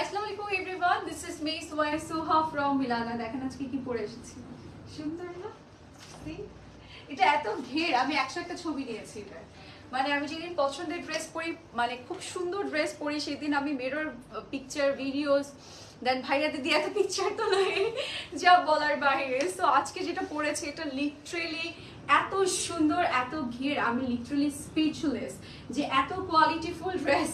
আসসালামু আলাইকুম everyone, this is me Suha from Milana. দেখেন আজকে কি পরে এসেছি, সুন্দর না? এটা এত ঘের, আমি 101টা ছবি নিয়েছি এটা। মানে আমি যেদিন পছন্দের ড্রেস পরি, মানে খুব সুন্দর ড্রেস পরি, সেদিন আমি মিরর পিকচার ভিডিওস দেন ভাইয়া দিদি এত পিকচার তো নয় যা বলার বাইরে। সো আজকে যেটা পরেছি এটা লিটারেলি এত সুন্দর, এত ঘের, আমি লিটারালি স্পিচলেস যে এত কোয়ালিটিফুল ড্রেস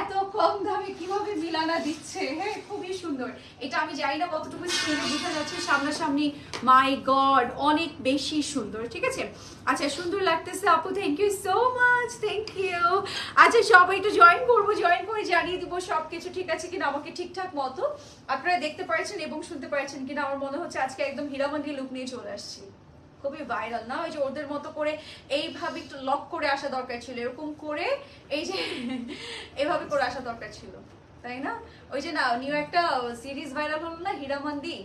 এত কম দামে কিভাবে মিলানা দিচ্ছে। হ্যাঁ, খুবই সুন্দর। এটা আমি জানি না কতটুকু স্ক্রিনে বোঝা যাচ্ছে, সামনাসামনি মাই গড অনেক বেশি সুন্দর। ঠিক আছে, আচ্ছা সুন্দর লাগতেছে আপু, thank you so much, thank you. আচ্ছা সবাই একটু জয়েন করবো, জয়েন করে জানিয়ে দেবো সবকিছু ঠিক আছে কিনা, আমাকে ঠিকঠাক মতো আপনারা দেখতে পাচ্ছেন এবং শুনতে পাচ্ছেন কিনা। আমার মনে হচ্ছে আজকে একদম হীরামন্ডি লুক নিয়ে চলে আসছি, খুবই ভাইরাল না? ওই যে ওদের মতো করে এইভাবে একটু লক করে আসা দরকার ছিল, এরকম করে এই যে এভাবে করে আসা দরকার ছিল, তাই না? ওই যে না নিউ একটা সিরিজ ভাইরাল হলো না, হীরামন্ডি,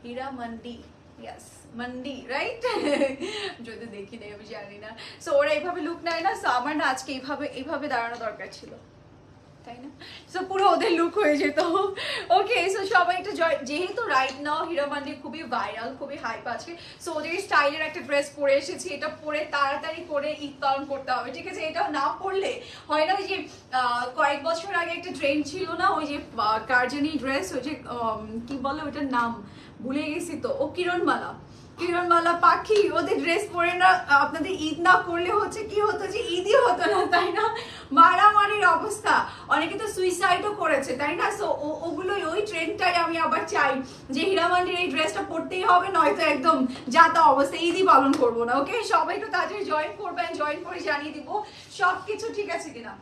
হীরামন্ডি, ইয়েস মন্ডি, রাইট? যদি দেখি নাই আমি জানি না। সো ওরা এইভাবে লুক নেয় না, সো আমার না আজকে এইভাবে দাঁড়ানো দরকার ছিল, তাই না? সো পুরো ওদের লুক হয়ে যেত। ওকে, সো সবাই একটু যেহেতু রাইট নাও হীরামন্ডি খুবই ভাইরাল, খুবই হাইপ আছে, সো ওদের স্টাইলের একটা ড্রেস পরে এসেছি। এটা পরে তাড়াতাড়ি করে ঈদ পালন করতে হবে, ঠিক আছে? এটা না পরলে হয় না। ওই যে কয়েক বছর আগে একটা ট্রেন্ড ছিল না, ওই যে কার্জানি ড্রেস, ওই যে কি বলে ওটার নাম ভুলে গেছি তো, ও কিরণমালা পাখি, ওদের ড্রেস পরে না আপনাদের ঈদ না করলে হচ্ছে কি হতো যে ঈদই হতো না, তাই না? মারামারির অবস্থা, অনেকে তো সুইসাইডও করেছে, তাই না? সো ওগুলোই, ওই ট্রেন্ডটাই আমি আবার চাই যে হীরামন্ডির এই ড্রেসটা পরতেই হবে, নয়তো একদম যা তা অবস্থা, ঈদই পালন করবো না। ওকে, সবাই একটু তাড়াতাড়ি জয়েন করবেন, জয়েন করে জানিয়ে দিব সবকিছু ঠিক আছে কিনা,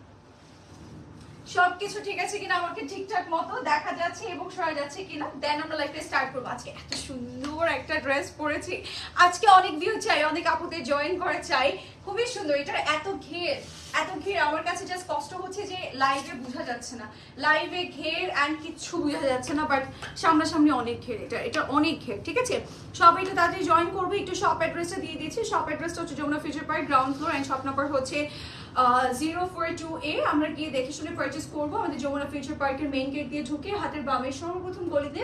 সবকিছু ঠিক আছে কিনা, আমাকে ঠিকঠাক মতো দেখা যাচ্ছে এবং শোনা যাচ্ছে কিনা, দেন আমরা লাইভটা স্টার্ট করবো। আজকে এত সুন্দর একটা ড্রেস পরেছি, আজকে অনেক ভিউ চাই, অনেক আপুদের জয়েন করে চাই, খুবই সুন্দর। এটার এত ঘের, এত ঘের, আমার কাছে জাস্ট কষ্ট হচ্ছে যে লাইভে বোঝা যাচ্ছে না, লাইভে ঘের অ্যান্ড কিচ্ছু বোঝা যাচ্ছে না, বাট সামনাসামনি অনেক ঘের, এটা অনেক ঘের। ঠিক আছে, সবাই একটু তাড়াতাড়ি জয়েন করবো। একটু শপ অ্যাড্রেসটা দিয়ে দিয়েছি, শপ অ্যাড্রেসটা হচ্ছে Jamuna future park ground floor, and shop number হচ্ছে 042A। আমরা গিয়ে দেখে শুনে পারচেস করবো। আমাদের যমুনা ফিউচার পার্কের মেইন গেট দিয়ে ঢুকে হাতের বামের সর্বপ্রথম গলিতে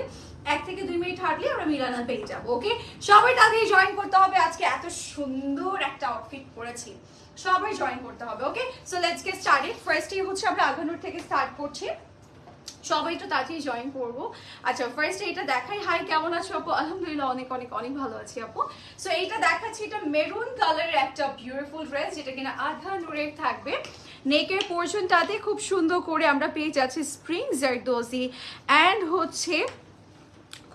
1 থেকে 2 মিনিট হাঁটলে আমরা মিলানা পেয়ে যাবো। ওকে, সবাই তাড়াতাড়ি জয়েন করতে হবে। আজকে এত সুন্দর একটা আউটফিট পরেছি, সবাই জয়েন করতে হবে। ওকে, সো লেটস গেট স্টার্টেড। ফার্স্টে হচ্ছে আমরা আগানুর থেকে স্টার্ট করছি, সবাই একটু তাড়াতাড়ি জয়েন করবো। আচ্ছা ফার্স্টে এটা দেখাই। হাই, কেমন আছো আপু? আলহামদুলিল্লাহ অনেক অনেক অনেক ভালো আছি আপু। সো এইটা দেখাচ্ছি, এটা মেরুন কালারের একটা বিউটিফুল ড্রেস, যেটা কিনা আধা নুরের থাকবে। নেকের পোর্শনটাতে খুব সুন্দর করে আমরা পেয়ে যাচ্ছি স্প্রিং জারদোজি অ্যান্ড হচ্ছে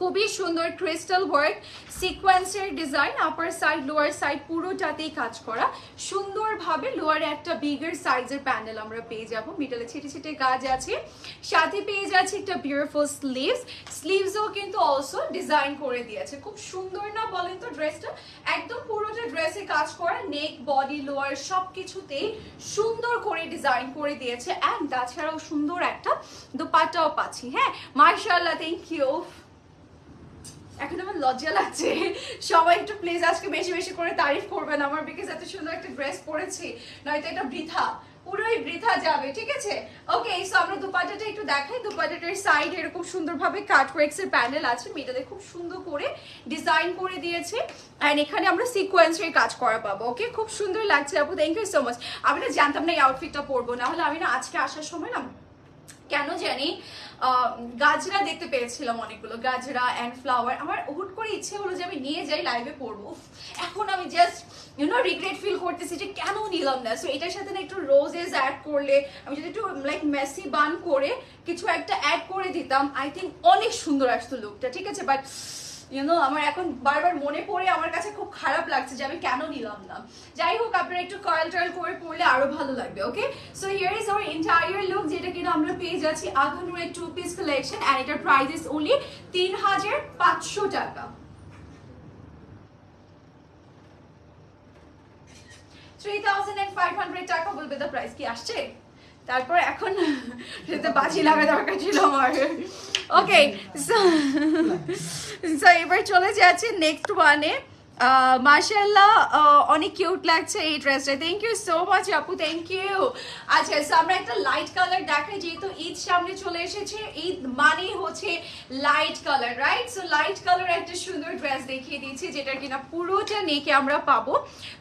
খুবই সুন্দর ক্রিস্টাল ওয়ার্ক সিকোয়েন্সের design, upper side lower side পুরোটাতেই কাজ করা সুন্দরভাবে। লোয়ারে একটা বিগার সাইজের প্যানেল আমরা পেয়ে যাব, মিডলে ছিটে ছিটে কাজ আছে, সাথে পেয়ে যাচ্ছে একটা বিউটিফুল স্লিভসও কিন্তু অলসো ডিজাইন করে দিয়েছে। খুব সুন্দর না বলেন তো ড্রেসটা? একদম পুরোটা ড্রেসে কাজ করা, নেক বডি লোয়ার সব কিছুতেই সুন্দর করে ডিজাইন করে দিয়েছে, অ্যান্ড তাছাড়াও সুন্দর একটা দোপাট্টাও পাচ্ছি। হ্যাঁ মাশাআল্লাহ, থ্যাংক ইউ। এখন আমার লজ্জা লাগছে, সবাই একটু প্লিজ আজকে বেশি বেশি করে তারিফ করবেন আমার, বিকজ এত সুন্দর একটা ড্রেস পরেছি, নয়তো এটা বৃথা, পুরোই বৃথা যাবে। ঠিক আছে, ওকে। সো আমরা দুপাট্টাটা একটু দেখাই। দুপাট্টাটার সাইড এরকম সুন্দরভাবে কাটওয়ার্কস এর প্যানেল আছে, মেয়েটাতে খুব সুন্দর করে ডিজাইন করে দিয়েছে, এন্ড এখানে আমরা সিকোয়েন্সের কাজ করা পাবো। ওকে, খুব সুন্দর লাগছে আপু, থ্যাংক ইউ সো মাচ। আমি না জানতাম না এই আউটফিটটা পরবো, না হলে আমি না আজকে আসার সময় না কেন জানি গাজরা দেখতে পেয়েছিলাম, অনেকগুলো গাজরা অ্যান্ড ফ্লাওয়ার। আমার হুট করে ইচ্ছে হলো যে আমি নিয়ে যাই, লাইভে পরবো। এখন আমি জাস্ট রিগ্রেট ফিল করতেছি যে কেন নিলাম না। সো এটার সাথে না একটু রোজেস অ্যাড করলে, আমি যদি একটু লাইক মেসি বান করে কিছু একটা অ্যাড করে দিতাম, আই থিঙ্ক অনেক সুন্দর আসতো লুকটা। ঠিক আছে, বাট আমার এখন বারবার মনে পড়ে আমার কাছে খুব খারাপ লাগছে যে আমি কেন নিলাম না। যাই হোক, আপনারা একটু কয়েল টয়েল করে পড়লে আরো ভালো লাগবে। Okay, so here is our entire look, যেটা কিনা আমরা পেয়ে যাচ্ছি আগানুরের 2 পিস কালেকশন, এন্ড এটার প্রাইস ইজ অনলি 3500 টাকা। 3500 টাকা বলবে দ্য প্রাইস, কি আসছে? তারপর এখন সেটা বাজি লাগা দরকার ছিল আমার। ওকে, সো এবার চলে যাচ্ছে নেক্সট ওয়ানে। মাশাআল্লাহ অনেক কিউট লাগছে এই ড্রেসটা। থ্যাংক ইউ সো মাচ আপু, থ্যাংক ইউ। আচ্ছা সো আমরা একটা লাইট কালার দেখাই, যেহেতু ঈদ সামনে চলে এসেছে, ঈদ মানেই হচ্ছে light colour, right? So light colour একটা সুন্দর ড্রেস দেখিয়ে দিচ্ছি, যেটা কিনা পুরোটা নেকে আমরা পাবো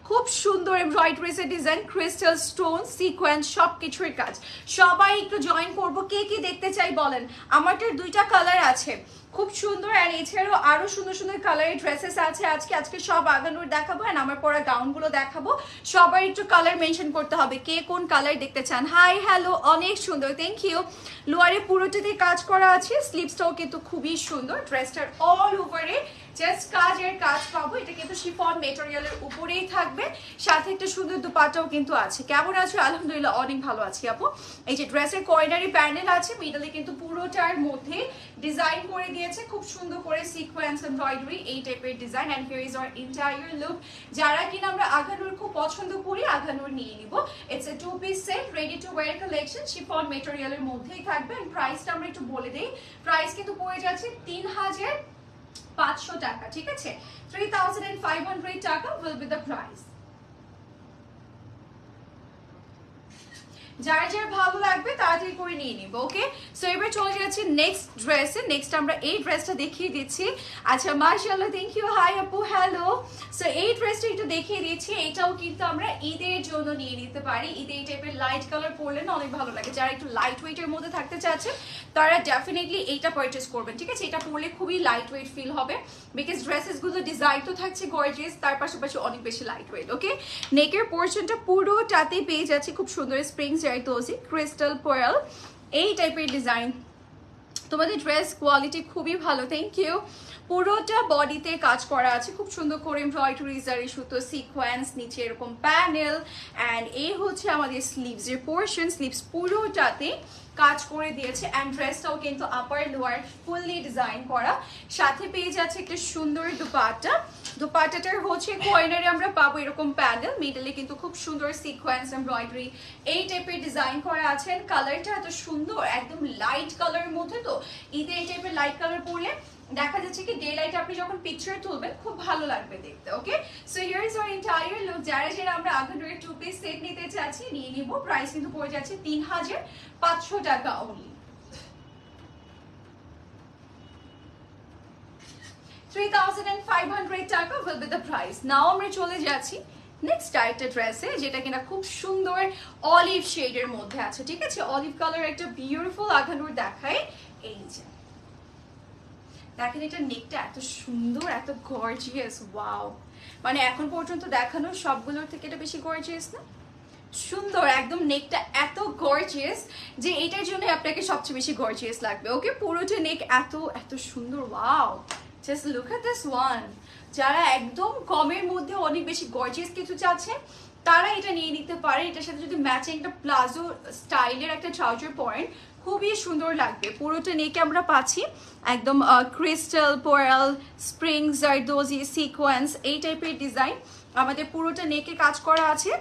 খুব সুন্দর এমব্রয়ডারিজের ডিজাইন, ক্রিস্টাল স্টোন, সিকোয়েন্স, সব কিছুর কাজ। সবাই একটু জয়েন করবো, কে কি দেখতে চাই বলেন। আমাদের দুইটা কালার আছে, খুব সুন্দর। আর এছাড়াও আরো সুন্দর সুন্দর কালারের ড্রেসেস আছে আজকে সব আগানোর দেখাবো, এন্ড আমার পরা গাউনগুলো দেখাবো। সবাই একটু কালার মেনশন করতে হবে, কে কোন কালার দেখতে চান। হাই হ্যালো, অনেক সুন্দর, থ্যাংক ইউ। লোয়ারে পুরোটাতে কাজ করা আছে, স্লিভসটাও কিন্তু খুবই সুন্দর। ড্রেসটার অল ওভারে জাস্ট কাজের কাজ পাবো। এটা কিন্তু শিফন মেটেরিয়ালের উপরেই থাকবে, সাথে একটা সুন্দর দুপাট্টাও কিন্তু আছে। কেমন আছো? আলহামদুলিল্লাহ অনেক ভালো আছি আপু। এই যে ড্রেসের কর্নারি প্যানেল আছে, মিডলে কিন্তু পুরোটার মধ্যে ডিজাইন করে দিয়েছে খুব সুন্দর করে সিকোয়েন্স এমব্রয়ডারি, এই টাইপের design. And here is our entire look. যারা কিনা আমরা আগানুর খুব পছন্দ করি, আগানুর নিয়ে নিব। It's a 2 piece set, ready to wear collection, chiffon মেটেরিয়ালের মধ্যেই থাকবে। এন্ড প্রাইসটা আমরা একটু বলে দেই, প্রাইস কিন্তু পড়ে যাচ্ছে 3500 টাকা, ঠিক আছে? 3500 টাকা will be the price. যার যার ভালো লাগবে তাড়াতাড়ি করে নিয়ে নিব, ওকে? সো এবার চলে যাচ্ছি নেক্সট ড্রেসে। নেক্সট আমরা এই ড্রেসটা দেখিয়ে দিচ্ছি। আচ্ছা মাশাআল্লাহ, থ্যাংক ইউ। হাই আপু, হ্যালো। সো এই ড্রেসটা একটু দেখিয়ে দিচ্ছি। এটাও কিন্তু আমরা ঈদের জন্য নিয়ে নিতে পারি। ঈদে এই টাইপের লাইট কালার পরলে না অনেক ভালো লাগে। যারা একটু লাইট ওয়েটের মধ্যে থাকতে চাচ্ছেন তারা ডেফিনেটলি এইটা পারচেস করবেন, ঠিক আছে? এটা পরলে খুবই লাইট ওয়েট ফিল হবে, বিকজ ড্রেসেসগুলো ডিজাইন তো থাকছে গর্জিয়াস, তার পাশাপাশি অনেক বেশি লাইট ওয়েট, ওকে? নেকের পোর্শনটা পুরোটাতে পেয়ে যাচ্ছে খুব সুন্দর স্প্রিং জারদোজি, ক্রিস্টাল পার্ল, এই টাইপের ডিজাইন। তোমাদের ড্রেস কোয়ালিটি খুবই ভালো, থ্যাংক ইউ। পুরোটা বডিতে কাজ করা আছে খুব সুন্দর করে, এমব্রয়ডারি, জারি সুতো, সিকোয়েন্স, নিচে এরকম প্যানেল। অ্যান্ড এই হচ্ছে আমাদের স্লিভস এর পোর্শন, স্লিভস পুরোটাতে কাজ করে দিয়েছে। অ্যান্ড ড্রেসটাও কিন্তু আপার লোয়ার ফুললি ডিজাইন করা, সাথে পেয়ে যাচ্ছে একটা সুন্দর দুপাট্টা। দুপাট্টাটার হচ্ছে কর্নারে আমরা পাবো এরকম প্যানেল, মিডলে কিন্তু খুব সুন্দর সিকোয়েন্স এমব্রয়ডারি এই টাইপের ডিজাইন করা আছে। কালারটা এত সুন্দর, একদম লাইট কালারের মধ্যে, তো ঈদে এই টাইপের লাইট কালার পরে দেখা যাচ্ছে কি ডে লাইট আপনি যখন পিকচার তুলবেন খুব ভালো লাগবে দেখতে, okay? So here is our entire look. যারা যারা আমরা আগানোর 2 পিস সেট নিতে চাচ্ছি নিয়ে নিব। প্রাইস কিন্তু পড়ে যাচ্ছে 3500 টাকা অনলি। 3500 টাকা will be the price. নাও আমরা চলে যাচ্ছি নেক্সট আরেকটা ড্রেসে, যেটা কিনা খুব সুন্দর অলিভ শেডের মধ্যে আছে, ঠিক আছে? অলিভ কালার একটা বিউটিফুল আগানোর দেখায়। এই যে দেখেন, এটা নেকটা এত সুন্দর, এত গর্জিয়াস, ওয়াও! মানে এখন পর্যন্ত দেখানো সবগুলোর থেকে এটা বেশি গর্জিয়াস না? সুন্দর একদম, নেকটা এত গর্জিয়াস যে এটার জন্য আপনাকে সবচেয়ে বেশি গর্জিয়াস লাগবে, ওকে? পুরোটা নেক এত এত সুন্দর, wow! Just look at this one. যারা একদম কমের মধ্যে অনেক বেশি গর্জিয়াস কিছু চাচ্ছেন তারা এটা নিয়ে নিতে পারে। এটার সাথে যদি ম্যাচিং একটা প্লাজো স্টাইলের একটা ট্রাউজার পরেন খুবই সুন্দর লাগবে। পুরোটা নেকে আমরা পাচ্ছি একদম crystal pearl, spring zardozi, sequence এই টাইপের ডিজাইন। আমাদের পুরোটা নেকে কাজ করা আছে।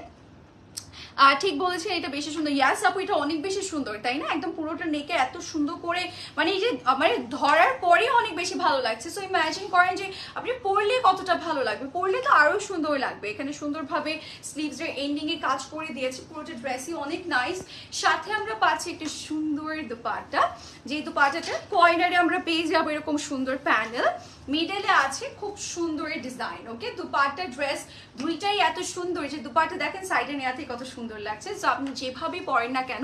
আর ঠিক বলেছেন, এটা বেশি সুন্দর। ইয়াস আপু, এটা অনেক বেশি সুন্দর, তাই না? একদম পুরোটা নেকে এত সুন্দর করে, মানে এই যে মানে ধরার পরে অনেক বেশি ভালো লাগছে। সো ইমাজিন করেন যে আপনি পরলে কতটা ভালো লাগবে, পরলে তো আরো সুন্দর লাগবে। এখানে সুন্দরভাবে স্লিভস এর এন্ডিং এ কাজ করে দিয়েছে, পুরোটা ড্রেসই অনেক নাইস। সাথে আমরা পাচ্ছি একটা সুন্দর দুপাট্টা, যে দুপাট্টাটা কর্নারে আমরা পেয়ে যাবো এরকম সুন্দর প্যানেল, মিডলে আছে খুব সুন্দর ডিজাইন, ওকে? দুপাট্টা ড্রেস দুইটাই এত সুন্দর যে দুপাট্টা দেখেন সাইডে নেওয়াতে কত সুন্দর লাগছে। সো আপনি যেভাবে পরেন না কেন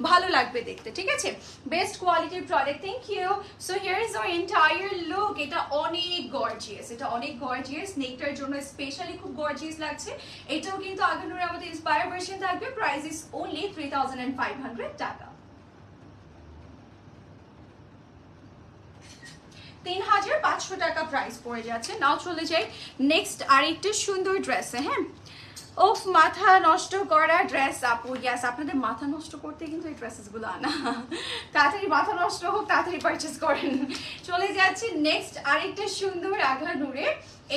ভালো লাগবে দেখতে, ঠিক আছে? বেস্ট কোয়ালিটির product, thank you. So here is our entire look. এটা অনেক গর্জিয়াস, এটা অনেক গর্জিয়াস, নেকটার জন্য স্পেশালি খুব গর্জিয়াস লাগছে। এটাও কিন্তু আগানোর আমাদের ইন্সপায়ার ভার্সন থাকবে। প্রাইস ইজ ওনলি 3500 টাকা। 3500 টাকা প্রাইস পড়ে যাচ্ছে। নাও চলে যাই নেক্সট আরেকটা সুন্দর ড্রেসে। হ্যাঁ, ওফ, মাথা নষ্ট করা ড্রেস আপু। ইয়াস, আপনাদের মাথা নষ্ট করতে কিন্তু এই ড্রেসেসগুলো আনা। তাড়াতাড়ি মাথা নষ্ট হোক, তাড়াতাড়ি পারচেস করেন। চলে যাচ্ছি নেক্সট আরেকটা সুন্দর আঘা নূরে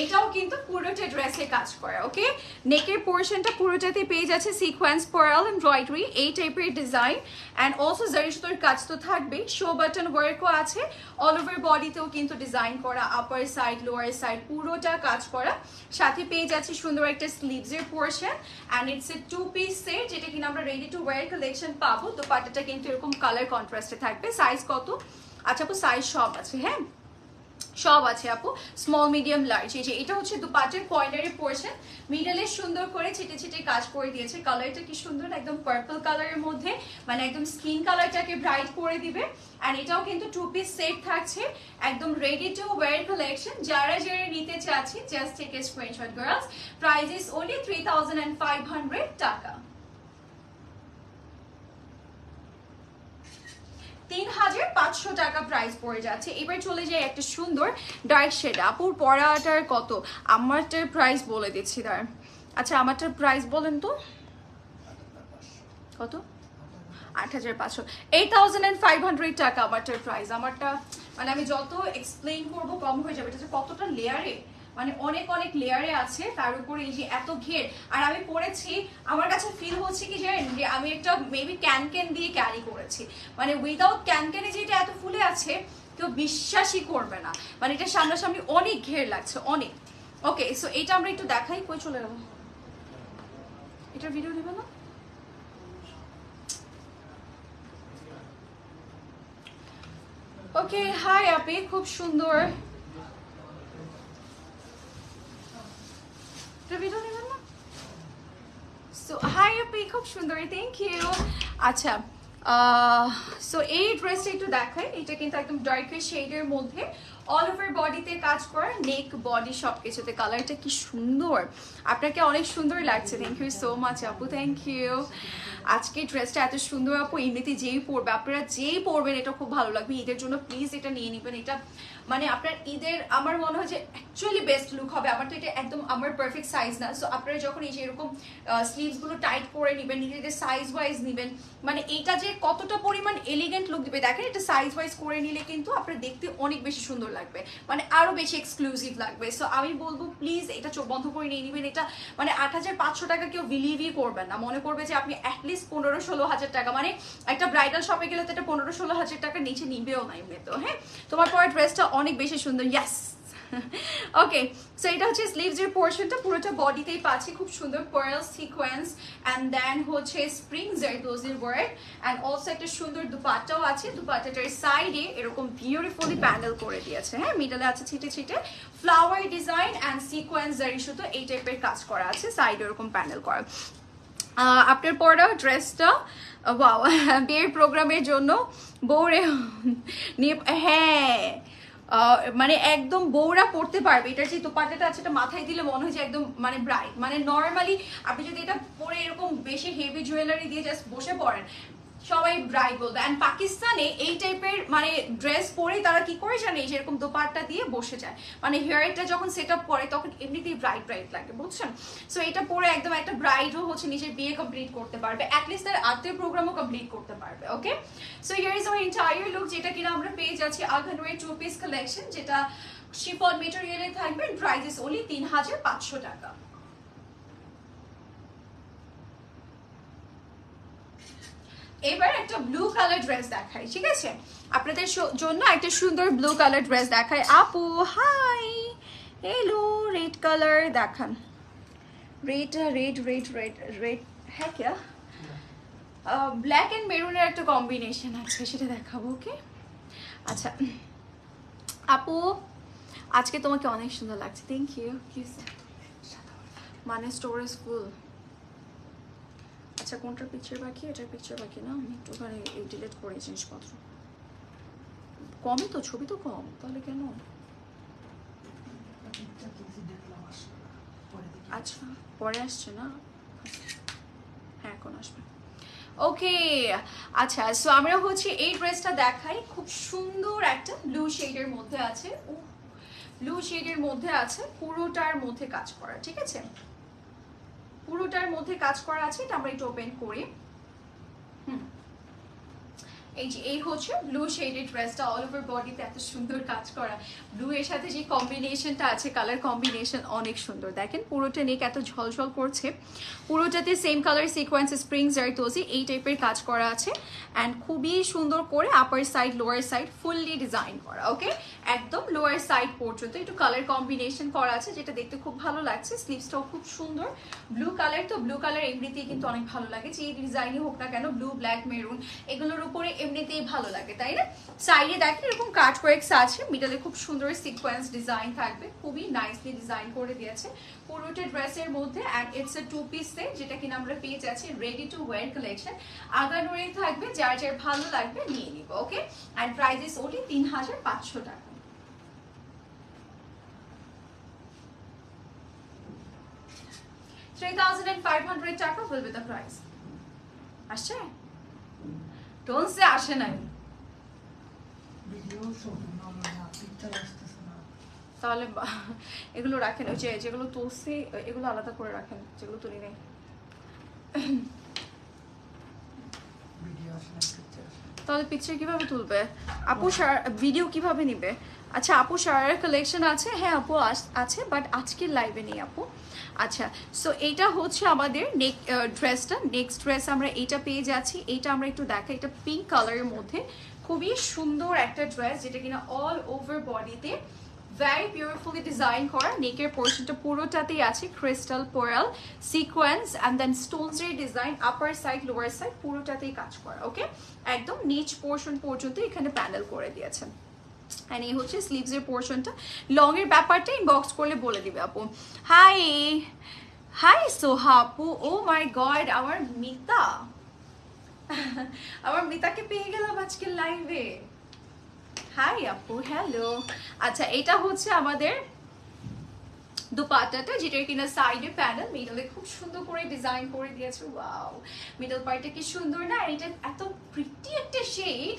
এটাও কিন্তু পুরোটা ড্রেসে কাজ করা, ওকে। নেকের পোর্শনটা পুরোটাতে পেয়ে যাচ্ছে সিকোয়েন্স পার্ল এমব্রয়ডারি এই টাইপের ডিজাইন, অ্যান্ড অলসো জারি সুতোর কাজ তো থাকবেই, শো বাটন ওয়ার্কও আছে। অল ওভার বডিতেও কিন্তু ডিজাইন করা, আপার সাইড লোয়ার সাইড পুরোটা কাজ করা। সাথে পেয়ে যাচ্ছে সুন্দর একটা স্লিভসের portion, and it's a 2 piece set, যেটা কিনা আমরা রেডি টু ওয়্যার কালেকশন পাবো। দোপাট্টাটা কিন্তু এরকম কালার কন্ট্রাস্টে থাকবে। সাইজ কত? আচ্ছা আপু সাইজ সব আছে, হ্যাঁ সব আছে আপু, স্মল মিডিয়াম লার্জ। এই যে এটা হচ্ছে দুপাটের কর্নারের পোর্শন, মিডলে সুন্দর করে ছিটে ছিটে কাজ করে দিয়েছে। কালারটা কি সুন্দর, একদম পার্পল কালারের মধ্যে, মানে একদম স্কিন কালারটাকে ব্রাইট করে দিবে। অ্যান্ড এটাও কিন্তু 2 পিস সেট থাকছে, একদম রেডি টু ওয়্যার কালেকশন। যারা যারা নিতে চাচ্ছি just take a screenshot girls. Price is only 3500 টাকা। 3500 টাকা প্রাইস পড়ে যাচ্ছে। এবার চলে যাই একটা সুন্দর ডার্ক শেড। আপুর পরাটার কত? আমারটার প্রাইস বলে দিচ্ছি তার। আচ্ছা আমারটার প্রাইস বলেন তো কত? 8500, 8500 টাকা আমারটার প্রাইস। আমারটা মানে আমি যত এক্সপ্লেইন করবো কম হয়ে যাবে। এটা কতটা লেয়ারে, মানে অনেক অনেক লেয়ারে আছে, তার উপরে এই যে এত ঘের। আর আমি পরেছি, আমার কাছে ফিল হচ্ছে কি জানেন, যে আমি একটা মেবি ক্যান দিয়ে ক্যারি করেছি। মানে উইদাউট ক্যানে যেটা এত ফুলে আছে কেউ বিশ্বাসই করবে না, মানে এটা সামনাসামনি অনেক ঘের লাগছে অনেক। ওকে সো এটা আমরা একটু দেখাই। কই চলে গেল এটার ভিডিও নেবে না? ওকে হাই আপি, খুব সুন্দর। সো হাই আপি, খুব সুন্দর, থ্যাংক ইউ। আচ্ছা সো এই ড্রেসটা একটু দেখাই। এটা কিন্তু একদম ডার্কের শেডের মধ্যে, অল ওভার বডিতে কাজ করা, নেক বডি সবকিছুতে। কালারটা কি সুন্দর, আপনাকে অনেক সুন্দর লাগছে। থ্যাংক ইউ সো মাচ আপু, থ্যাংক ইউ। আজকে ড্রেসটা এত সুন্দর আপু, এমনিতে যেই পরবে, আপনারা যেই পরবেন এটা খুব ভালো লাগবে। ঈদের জন্য প্লিজ এটা নিয়ে নেবেন। এটা মানে আপনার ঈদের আমার মনে হয় যে অ্যাকচুয়ালি বেস্ট লুক হবে। আমার তো এটা একদম আমার পারফেক্ট সাইজ না। সো আপনারা যখন এই যে এরকম স্লিভসগুলো টাইট করে নেবেন, নিজেদের সাইজ ওয়াইজ নেবেন, মানে এটা যে কতটা পরিমাণ এলিগেন্ট লুক দিবে দেখেন। এটা সাইজ ওয়াইজ করে নিলে কিন্তু আপনার দেখতে অনেক বেশি সুন্দর লাগবে, মানে আরো বেশি এক্সক্লুসিভ লাগবে। সো আমি বলবো প্লিজ এটা চোখ বন্ধ করে নিয়ে নেবেন। এটা মানে 8500 টাকা কেউ বিলিভই করবেন না, মনে করবে যে আপনি অ্যাটলিস্ট 15-16 হাজার টাকা, মানে একটা ব্রাইডাল শপে গেলে তো এটা 15-16 হাজার টাকার নিচে নিবেও না এমনি তো। হ্যাঁ তোমার পরে ড্রেসটা অনেক বেশি সুন্দর। ইয়াস ওকে সো এটা হচ্ছে স্লিভসের পোর্শনটা, পুরোটা বডিতেই পাচ্ছি খুব সুন্দর পার্ল সিকোয়েন্স, অ্যান্ড দেন হচ্ছে স্প্রিং জারদোজির ওয়ার্ক, অ্যান্ড অলসো একটা সুন্দর দুপাট্টাও আছে। দুপাট্টাটার সাইডে এরকম বিউটিফুলি প্যান্ডেল করে দিয়েছে। হ্যাঁ মিডলে আছে ছিটে ছিটে ফ্লাওয়ার ডিজাইন অ্যান্ড সিকোয়েন্স জারি সুতো এই টাইপের কাজ করা আছে, সাইডে এরকম প্যান্ডেল করা। আপনার পরা ড্রেসটা ওয়াও, বিয়ের প্রোগ্রামের জন্য বউরে নিয়ে, হ্যাঁ মানে একদম বউরা পড়তে পারবে। এটার যে দোপাট্টাটা আছে এটা মাথায় দিলে মনে হয় যে একদম মানে ব্রাইট, মানে নর্মালি আপনি যদি এটা পরে এরকম বেশি হেভি জুয়েলারি দিয়ে জাস্ট বসে পড়েন সবাই ব্রাইট বলবে। অ্যান্ড পাকিস্তানে এই টাইপের মানে ড্রেস পরে তারা কি করে জানে, যেরকম দোপাট্টা দিয়ে বসে যায়, মানে হেয়ারটা যখন সেট আপ করে তখন এমনিতেই ব্রাইট ব্রাইট লাগে, বুঝছেন। সো এটা পরে একদম একটা ব্রাইডও হচ্ছে নিজের বিয়ে কমপ্লিট করতে পারবে, অ্যাটলিস্ট তার আর্টের প্রোগ্রামও কমপ্লিট করতে পারবে। ওকে so here is our entire look, যেটা কিনা আমরা পেয়ে যাচ্ছি আলহানওয়ে 2 পিস কালেকশন, যেটা শিফন মেটেরিয়ালে থাকবে। প্রাইস ইজ ওনলি 3500 টাকা। এবার একটা ব্লু কালার ড্রেস দেখাই, ঠিক আছে আপনাদের জন্য একটা সুন্দর ব্লু কালার ড্রেস দেখাই। আপু হাই, হ্যালো, রেড কালার দেখান। Red red red red red হ্যাঁ क्या ব্ল্যাক এন্ড মেরুনের একটা কম্বিনেশন আছে, সেটা দেখাবো। ওকে আচ্ছা আপু আজকে তোমাকে অনেক সুন্দর লাগছে, থ্যাংক ইউ। মানে স্টোরেজ ফুল। আচ্ছা কোনটার পিকচার বাকি? এটার পিকচার বাকি না, আমি একটুখানি ডিলিট করি জিনিসপত্র। কমই তো, ছবি তো কম, তাহলে কেন? আচ্ছা পরে আসছে না, হ্যাঁ এখন আসবে। ওকে আচ্ছা সো আমরা হচ্ছে এই ড্রেসটা দেখাই, খুব সুন্দর একটা ব্লু শেডের মধ্যে আছে। ব্লু শেডের মধ্যে আছে, পুরোটার মধ্যে কাজ করা, ঠিক আছে পুরোটার মধ্যে কাজ করা আছে। এটা আমরা একটু ওপেন করি। এই যে এই হচ্ছে ব্লু শেডেড ড্রেসটা, অল ওভার বডিতে এত সুন্দর কাজ করা। ব্লু এর সাথে যে কম্বিনেশনটা আছে, কালার কম্বিনেশন অনেক সুন্দর। দেখেন পুরোটা নেক এত ঝলঝল করছে, পুরোটাতে same colour sequence spring zardozi এই টাইপের কাজ করা আছে। অ্যান্ড খুবই সুন্দর করে upper side lower side fully design করা। ওকে, একদম লোয়ার সাইড পর্যন্ত একটু কালার কম্বিনেশন করা আছে, যেটা দেখতে খুব ভালো লাগছে। স্লিভসটাও খুব সুন্দর, ব্লু কালার, তো ব্লু কালার এমনিতেই কিন্তু অনেক ভালো লাগে, যে এই ডিজাইনই হোক না কেন, ব্লু ব্ল্যাক মেরুন এগুলোর উপরে এমনিতেই ভালো লাগে, তাই না? সাইডে দেখেন এরকম কাট ওয়ার্কস আছে, মিডলে খুব সুন্দর সিকোয়েন্স ডিজাইন থাকবে, খুবই নাইসলি ডিজাইন করে দিয়েছে পুরোটা ড্রেসের মধ্যে। And it's a 2 piece set, যেটা কিনা আমরা পেয়ে যাচ্ছি রেডি টু ওয়্যার কালেকশন। আগানোরে থাকবে, যার যার ভালো লাগবে নিয়ে নিব। ওকে, অ্যান্ড প্রাইস ইজ ওনলি 3500 টাকা। $3,500 টাকা will be the price. আসছে? Don't say আসে নাই। তাহলে এগুলো রাখেন, ওই যেগুলো তুলছি এগুলো আলাদা করে রাখেন, যেগুলো তুলি নেই। তাহলে পিকচার কিভাবে তুলবে আপু? ভিডিও কিভাবে নিবে? আচ্ছা আপু শারার কালেকশন আছে? হ্যাঁ আপু আছে, বাট আজকের লাইভে নেই আপু। আচ্ছা, সো এইটা হচ্ছে আমাদের ড্রেসটা। নেক্সট ড্রেস আমরা এইটা পেয়ে যাচ্ছি। এইটা আমরা একটু দেখাই, এটা পিঙ্ক কালারের মধ্যে খুবই সুন্দর একটা ড্রেস, যেটা কিনা অল ওভার বডিতে ভেরি বিউটিফুলি ডিজাইন করা। নেকের পোর্শনটা পুরোটাতেই আছে crystal pearl sequence and then স্টোনসের design, upper side lower side পুরোটাতেই কাজ করা। ওকে, একদম নিচ পোর্শন পর্যন্ত এখানে প্যানেল করে দিয়েছেন। অ্যান্ড এই হচ্ছে স্লিভসের পোর্শনটা। লং এর ব্যাপারটা ইনবক্স করলে বলে দিবে আপু। হাই হাই সোহা আপু, ও মাই গড, আমার মিতা আমার মিতাকে পেয়ে গেলাম আজকের লাইভে। হাই আপু, হ্যালো। আচ্ছা, এটা হচ্ছে আমাদের দুপাট্টাটা, যেটা কিনা সাইডে প্যানেল, মিডলে খুব সুন্দর করে ডিজাইন করে দিয়েছে। ওয়াও, মিডল পার্টটা কি সুন্দর না? এটা এত প্রিটি একটা শেড,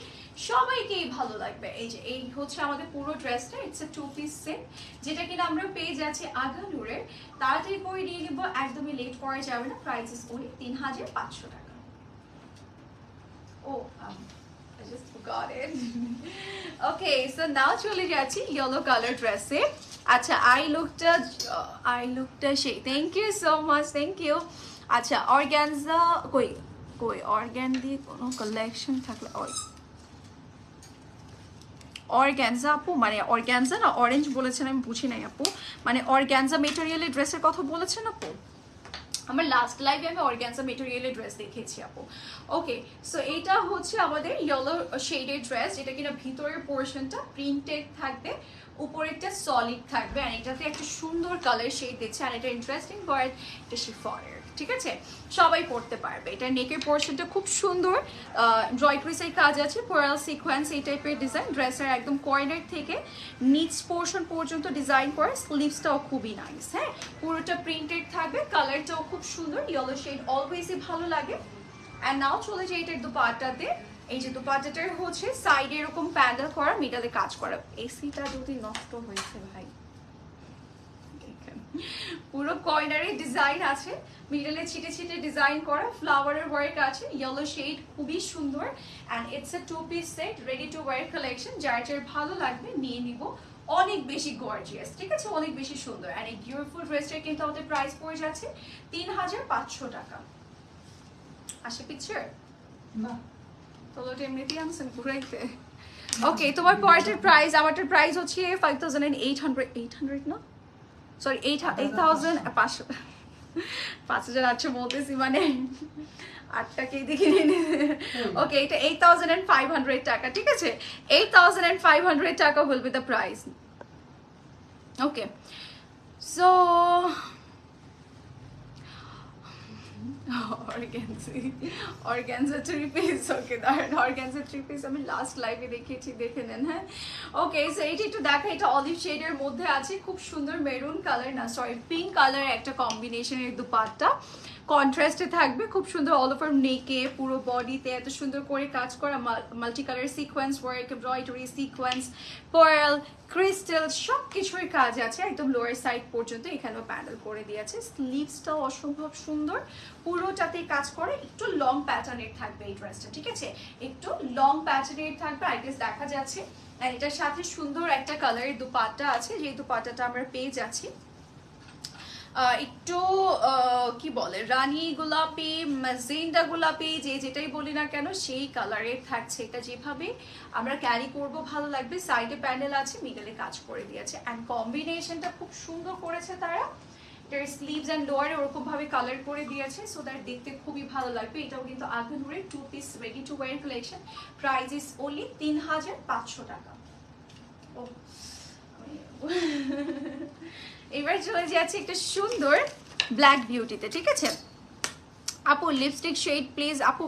সবাইকেই ভালো লাগবে। এই যে এই হচ্ছে আমাদের পুরো ড্রেসটা, ইটস এ 2 পিস সেট, যেটা কিনা আমরা পেয়ে যাচ্ছি আগানুরের। তাড়াতাড়ি করে নিয়ে নিব, একদমই লেট করা যাবে না। প্রাইস ইজ ওনলি 3500 টাকা। ও I just forgot it. Okay, so now চলে যাচ্ছি ইয়েলো কালার ড্রেসে। আচ্ছা, আই লুকটা সেই, thank you so much, thank you. আচ্ছা, অর্গানজা কই অর্গানদি কোনো কালেকশন থাকলে, অর্গানজা আপু, মানে অর্গানজা না অরেঞ্জ বলেছেন, আমি বুঝি নাই আপু, মানে অর্গানজা মেটেরিয়ালের ড্রেসের কথা বলেছেন আপু? আমার লাস্ট লাইভে আমি অর্গানজা মেটেরিয়ালের ড্রেস দেখিয়েছি আপু। ওকে, সো এইটা হচ্ছে আমাদের ইয়েলো শেডের ড্রেস, যেটা কিনা ভিতরের পোর্শনটা প্রিন্টেড থাকবে, উপরেরটা সলিড থাকবে। আর এটাতে একটা সুন্দর কালার শেড দিচ্ছে, আর এটা ইন্টারেস্টিং বাট এটা শিফনের, ঠিক আছে, সবাই পড়তে পারবে। এটা নেকের পোর্শনটা খুব সুন্দর, ড্রয়ক্রিসের কাজ আছে, পার্ল সিকোয়েন্স এই টাইপের ডিজাইন। ড্রেসের একদম কর্নার থেকে নিচ পোর্শন পর্যন্ত ডিজাইন করা। স্লিভসটাও খুবই নাইস, হ্যাঁ, পুরোটা প্রিন্টেড থাকবে। কালারটাও খুব সুন্দর, ইয়েলো শেড অলওয়েজই ভালো লাগে। অ্যান্ড নাও চলে যায় এটার দুপাট্টাতে। এই যে দুপাট্টাটার হচ্ছে সাইডে এরকম প্যান্ডেল করা, মিডলে কাজ করা। এসিটা যদি নষ্ট হয়েছে ভাই, পুরো কর্নারে ডিজাইন আছে, মিডলে ছিটে ছিটে ডিজাইন করা, ফ্লাওয়ারের ওয়ার্ক আছে, ইয়েলো শেড খুবই সুন্দর। And it's a 2 piece set, ready to wear collection. যার যার ভালো লাগবে নিয়ে নিব। অনেক বেশি গর্জিয়াস, ঠিক আছে, অনেক বেশি সুন্দর। অ্যান্ড এই বিউটিফুল ড্রেসটার কিন্তু আমাদের প্রাইস পড়ে যাচ্ছে 3500 টাকা। আসে পিকচার না তো এমনিতেই আনছেন ঘুরাইতে। ওকে, তোমার পরের প্রাইস, আমারটার প্রাইস হচ্ছে 5800 না, সরি 8500, 5800 বলতেছি, মানে 8টাকেই দেখে নিন। ওকে, এটা 8500 টাকা, ঠিক আছে, 8500 টাকা will be the price. Okay, so organza 3 piece. Okay, দাঁড়ান, অর্গানজা 3 পিস আমি লাস্ট লাইভে দেখিয়েছি, দেখে নেন। হ্যাঁ, ওকে, সো এইটা একটু দেখা, এটা অলিভ শেডের মধ্যে আছে, খুব সুন্দর মেরুন কালার, না সরি পিঙ্ক কালার একটা কম্বিনেশনের দুপাট্টা, কন্ট্রাস্টে থাকবে, খুব সুন্দর অল ওভার নেকে, পুরো বডিতে এত সুন্দর করে কাজ করা, multi colour sequence work, embroidery sequence, pearl crystal সব কিছুর কাজ আছে, একদম লোয়ার সাইড পর্যন্ত এখানেও প্যানেল করে দিয়েছে। স্লিভসটাও অসম্ভব সুন্দর, পুরোটাতে কাজ করে, একটু লং প্যাটার্নের থাকবে এই ড্রেসটা, ঠিক আছে, একটু লং প্যাটার্নের থাকবে, আই গেস দেখা যাচ্ছে। আর এটার সাথে সুন্দর একটা কালারের দুপাট্টা আছে, যে দুপাট্টাটা আমরা পেয়ে যাচ্ছি একটু কি বলে রানী গোলাপি, ম্যাজেন্ডা গোলাপি, যে যেটাই বলি না কেন সেই কালারের থাকছে। এটা যেভাবে আমরা ক্যারি করব ভালো লাগবে। সাইডে প্যানেল আছে, মিডলে কাজ করে দিয়েছে, অ্যান্ড কম্বিনেশনটা খুব সুন্দর করেছে তারা। এটার স্লিভস অ্যান্ড লোয়ারে ওরকম ভাবে কালার করে দিয়েছে, সো দ্যাট দেখতে খুবই ভালো লাগবে। এটাও কিন্তু আলপেনহুরের 2 piece ready to wear collection. Price is only 3500 টাকা। ও এবার চলে যাচ্ছে একটা সুন্দর ব্ল্যাক বিউটিতে, ঠিক আছে আপু। লিপস্টিক শেড প্লিজ আপু।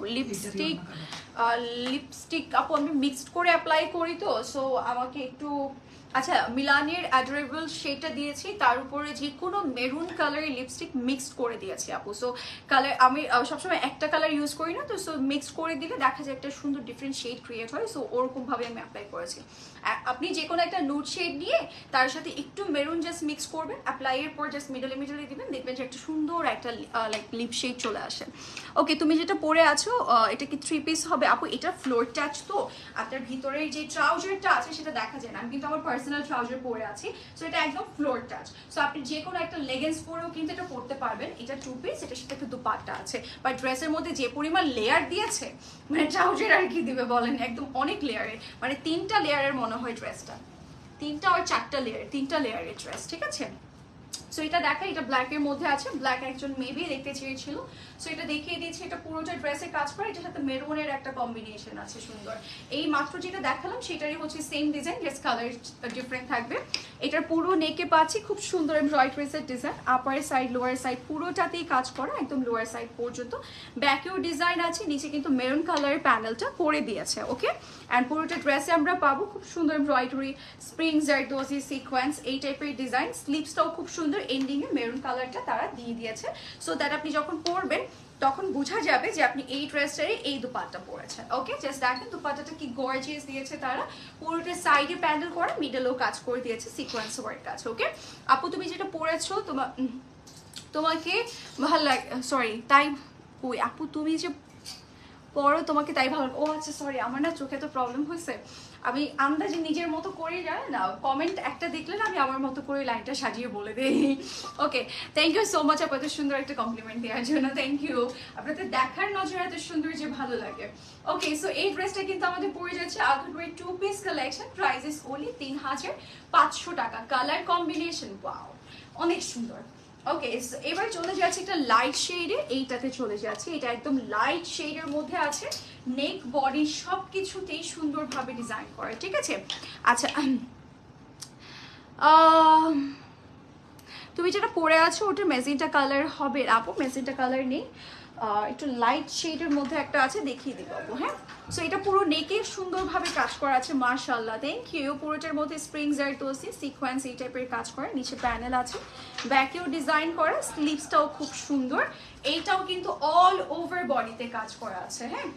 লিপস্টিক আপু আমি মিক্সড করে অ্যাপ্লাই করি তো, সো আমাকে একটু, আচ্ছা মিলানের অ্যাডোরেবল শেডটা দিয়েছি, তার উপরে যে কোনো মেরুন কালারের লিপস্টিক মিক্সড করে দিয়েছি আপু। সো কালার আমি সবসময় একটা কালার ইউজ করি না তো, সো মিক্সড করে দিলে দেখা যায় একটা সুন্দর ডিফারেন্ট শেড ক্রিয়েট হয়। সো ওরকমভাবে আমি অ্যাপ্লাই করেছি। আপনি যে কোনো একটা নুড শেড নিয়ে তার সাথে একটু মেরুন জাস্ট মিক্স করবেন, অ্যাপ্লাইয়ের পর জাস্ট মিডলে দিবেন, দেখবেন যে একটা সুন্দর একটা লাইক লিপ শেড চলে আসে। ওকে, তুমি যেটা পরে আছো এটা কি 3 পিস হবে আপু? এটা ফ্লোর টাচ তো, আপনার ভিতরের যে ট্রাউজারটা আছে সেটা দেখা যায় না, আমি কিন্তু আমার পার্সোনাল ট্রাউজার পরে আছি, সো এটা একদম ফ্লোর টাচ। সো আপনি যে কোনো একটা লেগিংস পরেও কিন্তু এটা পরতে পারবেন। এটা 2 পিস, এটার সাথে একটু দুপাট্টা আছে, বা ড্রেসের মধ্যে যে পরিমাণ লেয়ার দিয়েছে, মানে ট্রাউজার আর কি দিবে বলেন, একদম অনেক লেয়ারের, মানে 3টা লেয়ারের মনে হয় ড্রেসটা, 3টা আর 4টা লেয়ার, 3টা লেয়ারের ড্রেস, ঠিক আছে। সো এটা দেখা, এটা ব্ল্যাকের মধ্যে আছে, ব্ল্যাক একজন মেবি দেখতে চেয়েছিল, সো এটা দেখিয়ে দিয়েছি। এটা পুরোটা ড্রেসে কাজ করে, এটার সাথে মেরুনের একটা কম্বিনেশন আছে সুন্দর। এই মাত্র যেটা দেখালাম সেটারই হচ্ছে same design, just colour different থাকবে। এটার পুরো নেকে পাচ্ছি খুব সুন্দর এমব্রয়ডারিজের design, upper side lower side পুরোটাতেই কাজ করা, একদম লোয়ার সাইড পর্যন্ত। ব্যাকেও ডিজাইন আছে, নিচে কিন্তু মেরুন কালারের প্যানেলটা করে দিয়েছে, ওকে। অ্যান্ড পুরোটা ড্রেসে আমরা পাবো খুব সুন্দর এমব্রয়ডারি, স্প্রিং জারদোজি সিকোয়েন্স, এই টাইপের ডিজাইন। স্লিভসটাও খুব সুন্দর, এন্ডিং এ মেরুন কালারটা তারা দিয়ে দিয়েছে, সো দ্যাট আপনি যখন পরবেন তখন বোঝা যাবে যে আপনি এই ড্রেসটারই এই দুপাট্টা পরেছেন, ওকে। জাস্ট দেখেন দুপাট্টাটা কি গর্জিয়াস দিয়েছে তারা, পুরোটা সাইডে প্যান্ডেল করা, মিডলেও কাজ করে দিয়েছে সিকোয়েন্স ওয়ার্ক আছে, ওকে। আপু তুমি যেটা পরেছো তোমাকে ভালো লাগে, সরি তাই, ওই আপু তুমি যে পরো তোমাকে তাই ভালো, ও আচ্ছা সরি, আমার না চোখে তো প্রবলেম হয়েছে, আমি আন্দাজে নিজের মতো করে জানেন না, কমেন্ট একটা দেখলে না আমি আমার মতো করে লাইনটা সাজিয়ে বলে দিই, ওকে। থ্যাংক ইউ সো মাচ আপনাদের সুন্দর একটা কমপ্লিমেন্ট দেওয়ার জন্য, থ্যাংক ইউ। আপনাদের দেখার নজর এত সুন্দর যে ভালো লাগে, ওকে। সো এই ড্রেসটা কিন্তু আমাদের পড়ে যাচ্ছে আলপেনহুরের 2 piece collection, price is only 3500 টাকা। কালার কম্বিনেশন ওয়াও, অনেক সুন্দর, ওকে। এবার চলে যাচ্ছে একটা লাইট শেডে, এইটাতে চলে যাচ্ছে, এটা একদম লাইট শেডের মধ্যে আছে, নেক বডি সবকিছুতেই সুন্দরভাবে ডিজাইন করে, ঠিক আছে। আচ্ছা তুমি যেটা পরে আছো ওটা মেজেন্টা কালার হবে আপু? মেজেন্টা কালার নেই, একটু লাইট শেডের মধ্যে একটা আছে, দেখিয়ে দিব আপু, হ্যাঁ। সো এটা পুরো নেকে সুন্দরভাবে কাজ করা আছে, মাশাআল্লাহ, থ্যাংক ইউ। পুরোটার মধ্যে স্প্রিং জারদোজি সিকোয়েন্স এই টাইপের কাজ করে, নিচে প্যানেল আছে, ব্যাকেও ডিজাইন করা, স্লিভসটাও খুব সুন্দর। এইটাও কিন্তু অল ওভার বডিতে কাজ করা আছে, হ্যাঁ।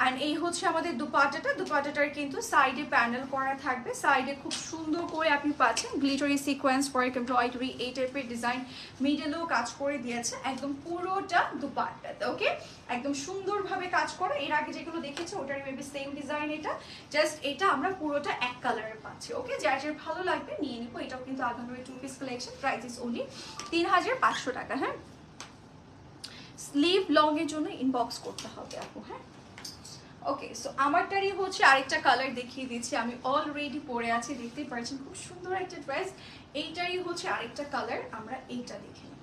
অ্যান্ড এই হচ্ছে আমাদের দুপাট্টাটার কিন্তু সাইডে প্যানেল করা থাকবে, সাইডে খুব সুন্দর করে আপনি পাচ্ছেন গ্লিটারি সিকোয়েন্স ওয়ার্ক, এমব্রয়ডারি এই টাইপের ডিজাইন, মিডলেও কাজ করে দিয়েছে একদম পুরোটা দুপাট্টাতে, ওকে। একদম সুন্দরভাবে কাজ করা, এর আগে যেগুলো দেখেছি ওটারই মেবি সেম ডিজাইন, এটা জাস্ট এটা আমরা পুরোটা এক কালারের পাচ্ছি, ওকে। যার যার ভালো লাগবে নিয়ে নিবো। এটাও কিন্তু আলপেনহুরের 2 piece collection, price is only 3500 টাকা, হ্যাঁ। স্লিভ লং এর জন্য ইনবক্স করতে হবে আপু, হ্যাঁ, ওকে। সো আমারটারই হচ্ছে আরেকটা কালার দেখিয়ে দিচ্ছি, আমি অলরেডি পরে আছি, দেখতেই পাচ্ছেন খুব সুন্দর একটা ড্রেস, এইটারই হচ্ছে আরেকটা কালার, আমরা এইটা দেখে নেব।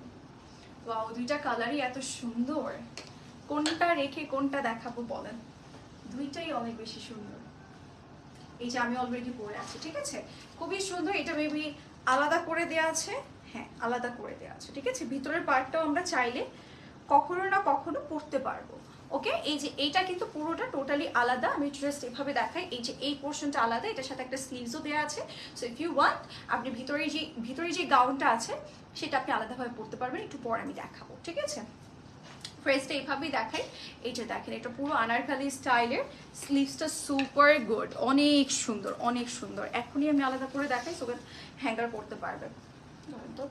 ওয়াও, দুইটা কালারই এত সুন্দর, কোনটা রেখে কোনটা দেখাবো বলেন, দুইটাই অনেক বেশি সুন্দর। এই যে আমি অলরেডি পরে আছি, ঠিক আছে, খুবই সুন্দর। এটা মেবি আলাদা করে দেওয়া আছে, হ্যাঁ আলাদা করে দেওয়া আছে, ঠিক আছে। ভিতরের পার্টটাও আমরা চাইলে কখনো না কখনো পরতে পারবো, ওকে। এই যে এইটা কিন্তু পুরোটা টোটালি আলাদা, আমি জাস্ট এভাবে দেখাই, এই যে এই পোর্শনটা আলাদা, এটার সাথে একটা স্লিভসও দেওয়া আছে। সো ইফ ইউ ওয়ান্ট আপনি ভিতরে যে গাউনটা আছে সেটা আপনি আলাদাভাবে পরতে পারবেন, একটু পর আমি দেখাবো, ঠিক আছে। ফ্রেসটা এইভাবেই দেখাই, এই যে দেখেন এটা পুরো আনারকালি স্টাইলের, স্লিভসটা সুপার গুড, অনেক সুন্দর অনেক সুন্দর। এখনই আমি আলাদা করে দেখাই, সো হ্যাঙ্গার করতে পারবেন। তো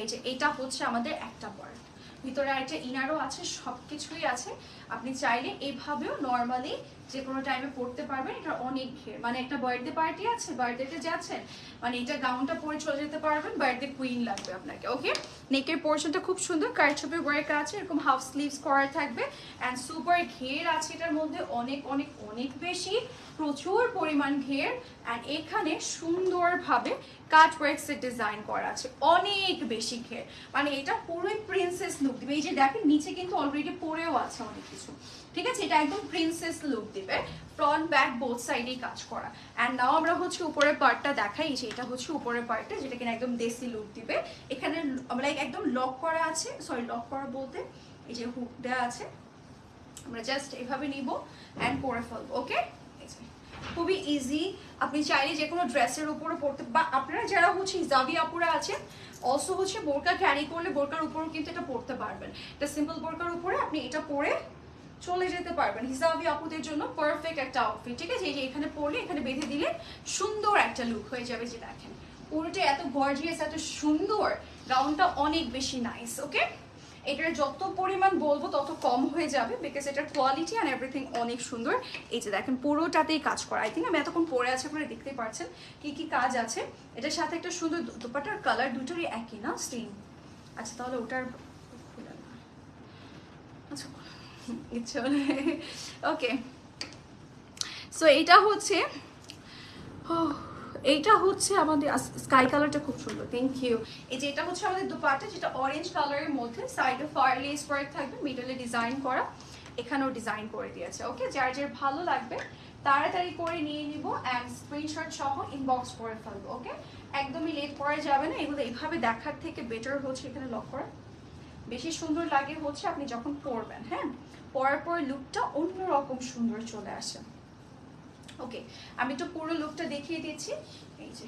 এই যে এটা হচ্ছে আমাদের একটা পার্ট, ভিতরে আরেকটা ইনারও আছে, সবকিছুই আছে। আপনি চাইলে এইভাবেও নর্মালি যে কোনো টাইমে পরতে পারবেন। এটা অনেক ঘের, মানে একটা বার্থডে পার্টি আছে, বার্থডেতে যাচ্ছেন, মানে এটা গাউনটা পরে চলে যেতে পারবেন, বার্থডে কুইন লাগবে আপনাকে। ওকে, নেকের পোর্শনটা খুব সুন্দর কারচুপি ওয়ার্ক আছে, এরকম হাফ স্লিভস করা থাকবে অ্যান্ড সুপার ঘের আছে এটার মধ্যে, অনেক অনেক অনেক বেশি, প্রচুর পরিমাণ ঘের। অ্যান্ড এখানে সুন্দরভাবে কাট ওয়ার্কসের ডিজাইন করা আছে, অনেক বেশি ঘের, মানে এটা পুরোই প্রিন্সেস লুক দিবে। এই যে দেখেন নিচে কিন্তু অলরেডি পরেও আছে অনেক কিছু, ঠিক আছে, এটা একদম প্রিন্সেস লুক দিবে, ফ্রন্ট ব্যাক বোথ সাইডেই কাজ করা। অ্যান্ড নাও আমরা হচ্ছে উপরের পার্টটা দেখাই, যে এটা হচ্ছে উপরের পার্টটা, যেটা কিনা একদম দেশি লুক দিবে। এখানে লাইক একদম লক করা আছে, সরি লক করা বলতে এই যে হুক দেওয়া আছে, আমরা জাস্ট এভাবে নিব অ্যান্ড পরে ফেলবো। ওকে, খুবই ইজি, আপনি চাইলে যে কোনো ড্রেসের উপরে পরতে, বা আপনারা যারা হচ্ছে হিজাবি আপুরা আছেন অলসো হচ্ছে বোরকা ক্যারি করলে বোরকার উপরেও কিন্তু এটা পরতে পারবেন। এটা সিম্পল বোরকার উপরে আপনি এটা পরে চলে যেতে পারবেন, হিজাবি আপুদের জন্য পারফেক্ট একটা আউটফিট, ঠিক আছে। এই যে এখানে পরলে এখানে বেঁধে দিলে সুন্দর একটা লুক হয়ে যাবে। যে দেখেন পুরোটা এত গর্জিয়াস, এত সুন্দর, গাউনটা অনেক বেশি নাইস। ওকে, এটার যত পরিমাণ বলবো তত কম হয়ে যাবে, বিকজ এটার কোয়ালিটি অ্যান্ড এভরিথিং অনেক সুন্দর। এই যে দেখেন পুরোটাতেই কাজ করা, আই থিঙ্ক আমি এতক্ষণ পরে আছে আপনারা দেখতেই পাচ্ছেন কি কি কাজ আছে। এটার সাথে একটা সুন্দর দুপাট্টার কালার দুটোরই একই না, সেম। আচ্ছা তাহলে ওটার আচ্ছা ওকে, সো এইটা হচ্ছে এইটা হচ্ছে আমাদের স্কাই কালারটা খুব সুন্দর, থ্যাংক ইউ। এই যে এটা হচ্ছে আমাদের দুপাট্টা, যেটা অরেঞ্জ কালারের মধ্যে, সাইডে ফার লেস ওয়ার্ক থাকবে, মিডলে ডিজাইন করা, এখানেও ডিজাইন করে দিয়েছে। ওকে, যার যার ভালো লাগবে তাড়াতাড়ি করে নিয়ে নিব অ্যান্ড স্ক্রিনশট সহ ইনবক্স করে ফেলবো। ওকে, একদমই লেট করা যাবে না, এগুলো এইভাবে দেখার থেকে বেটার হচ্ছে এখানে লক করা, বেশি সুন্দর লাগে হচ্ছে আপনি যখন পরবেন। হ্যাঁ, পরার পর লুকটা অন্যরকম সুন্দর চলে আসে। ওকে, আমি একটু পুরো লুকটা দেখিয়ে দিচ্ছি। এই যে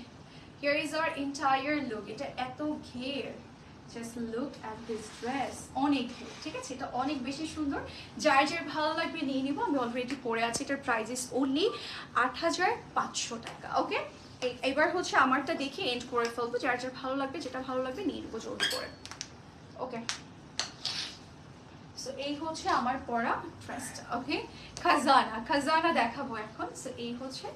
here is our entire look, এটা এত ঘের, just look at this dress, অনেক ঘের, ঠিক আছে, এটা অনেক বেশি সুন্দর। যার যার ভালো লাগবে নিয়ে নিব, আমি অলরেডি পরে আছি, এটার প্রাইস ইজ অনলি ৮৫০০ টাকা। ওকে, এবার হচ্ছে আমারটা দেখে এন্ড করে ফেলবো, যার যার ভালো লাগবে, যেটা ভালো লাগবে নিয়ে নিবো জলদি করে। ওকে, সো এই হচ্ছে আমার পরা ড্রেসটা। ওকে, খাজানা দেখাবো এখন। সো এই হচ্ছে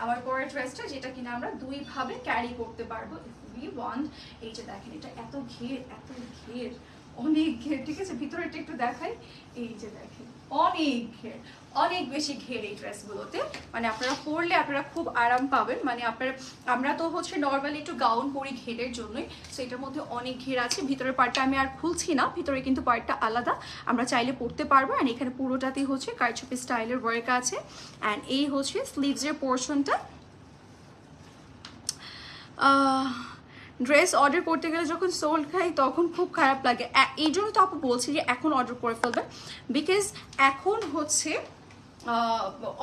আমার পরা ড্রেসটা, যেটা কিনা আমরা দুই ভাবে ক্যারি করতে পারবো ইফ উই ওয়ান্ট। এই যে দেখেন এটা এত ঘের, এত ঘের, অনেক ঘের, ঠিক আছে। ভিতরেটা একটু দেখাই, এই যে দেখেন অনেক ঘের, অনেক বেশি ঘের এই ড্রেসগুলোতে, মানে আপনারা পরলে আপনারা খুব আরাম পাবেন। মানে আমরা তো হচ্ছে নর্মালি একটু গাউন পরি ঘেরের জন্যই, সো এটার মধ্যে অনেক ঘের আছে। ভিতরের পার্টটা আমি আর খুলছি না, ভিতরে কিন্তু পার্টটা আলাদা, আমরা চাইলে পরতে পারবো। অ্যান্ড এখানে পুরোটাতেই হচ্ছে কারচুপি স্টাইলের ওয়ার্ক আছে। অ্যান্ড এই হচ্ছে স্লিভসের পোর্শনটা। ড্রেস অর্ডার করতে গেলে যখন সোল্ড খাই তখন খুব খারাপ লাগে, এই জন্য তো আপু বলছি যে এখন অর্ডার করে ফেলবেন, বিকজ এখন হচ্ছে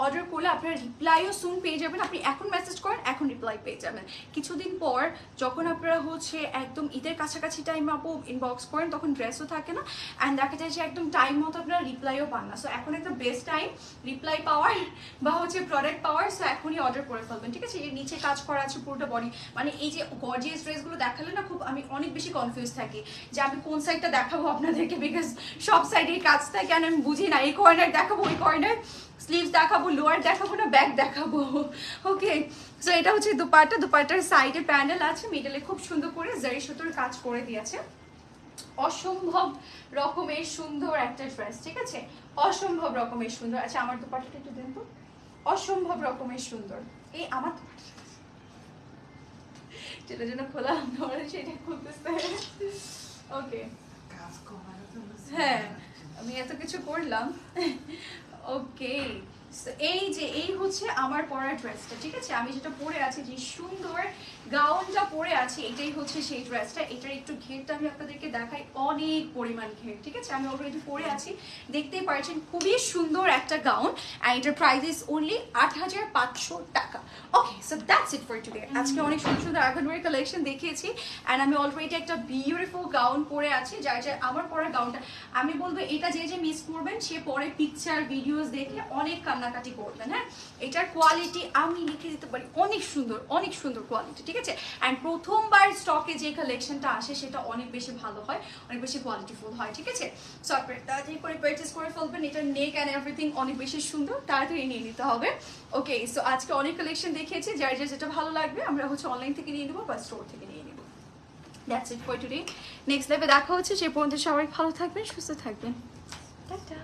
অর্ডার করলে আপনারা রিপ্লাইও সুন পেয়ে যাবেন। আপনি এখন মেসেজ করেন, এখন রিপ্লাই পেয়ে যাবেন। কিছুদিন পর যখন আপনারা হচ্ছে একদম ঈদের কাছাকাছি টাইমে আপু ইনবক্স করেন, তখন ড্রেসও থাকে না, অ্যান্ড দেখা যায় যে একদম টাইম মতো আপনারা রিপ্লাইও পান না। সো এখন একটা বেস্ট টাইম রিপ্লাই পাওয়ার বা হচ্ছে প্রোডাক্ট পাওয়ার, সো এখনই অর্ডার করে ফেলবেন, ঠিক আছে। এর নিচে কাজ করা আছে পুরোটা বডি, মানে এই যে গর্জিয়াস ড্রেসগুলো দেখালে না খুব আমি অনেক বেশি কনফিউজ থাকি যে আমি কোন সাইডটা দেখাবো আপনাদেরকে, বিকজ সব সাইডেই কাজ থাকে আর আমি বুঝি না এই কর্নার দেখাবো ওই কর্নার, স্লিভস দেখাবো, লোয়ার দেখাবো না ব্যাক দেখাবো। ওকে, সো এটা হচ্ছে দুপাট্টা, দুপাট্টার সাইডে প্যানেল আছে, মিডলে খুব সুন্দর করে জারি সুতোর কাজ করে দিয়েছে। অসম্ভব রকমের সুন্দর একটা ড্রেস, ঠিক আছে, অসম্ভব রকমের সুন্দর। আচ্ছা আমার দুপাট্টাটা একটু দেন তো, অসম্ভব রকমের সুন্দর। এই আমার যেটা যেন খোলা সেটা খুলতেছে। ওকে, হ্যাঁ আমি এত কিছু করলাম। ওকে, এই যে এই হচ্ছে আমার পরা ড্রেসটা, ঠিক আছে। আমি যেটা পরে আছি, যে সুন্দর গাউনটা পরে আছি, এটাই হচ্ছে সেই ড্রেসটা। এটার একটু ঘেরটা আমি আপনাদেরকে দেখাই, অনেক পরিমাণ ঘের, ঠিক আছে। আমি অলরেডি পরে আছি, দেখতেই পারছেন, খুবই সুন্দর একটা গাউন। অ্যান্ড এটার প্রাইস ইজ অনলি ৮৫০০ টাকা। Okay, so that's it for today. আজকে অনেক সুন্দর সুন্দর আগানওয়ারি কালেকশন দেখিয়েছি, অ্যান্ড আমি অলরেডি একটা বিউটিফুল গাউন পরে আছি। যার আমার পরা গাউনটা আমি বলবো, এটা যে যে মিস করবেন সে পরে পিকচার ভিডিওস দেখে অনেক কান্নাকাটি করবেন। হ্যাঁ, এটার কোয়ালিটি আমি লিখে দিতে পারি, অনেক সুন্দর কোয়ালিটি, ঠিক আছে। অ্যান্ড প্রথমবার স্টকে যে কালেকশনটা আসে সেটা অনেক বেশি ভালো হয়, অনেক বেশি কোয়ালিটিফুল হয়, ঠিক আছে। সো আপনারা তাড়াতাড়ি করে পারচেস করে ফেলবেন। এটার নেক অ্যান্ড এভরিথিং অনেক বেশি সুন্দর, তাড়াতাড়ি নিয়ে নিতে হবে। ওকে, সো আজকে অনেক কালেকশন দেখিয়েছি, যার যেটা ভালো লাগবে আমরা হচ্ছে অনলাইন থেকে নিয়ে নেবো বা স্টোর থেকে নিয়ে নেবো। That's it for today. Next লাইভে দেখা হচ্ছে, সে পর্যন্ত সবাই ভালো থাকবেন, সুস্থ থাকবেন, টাটা।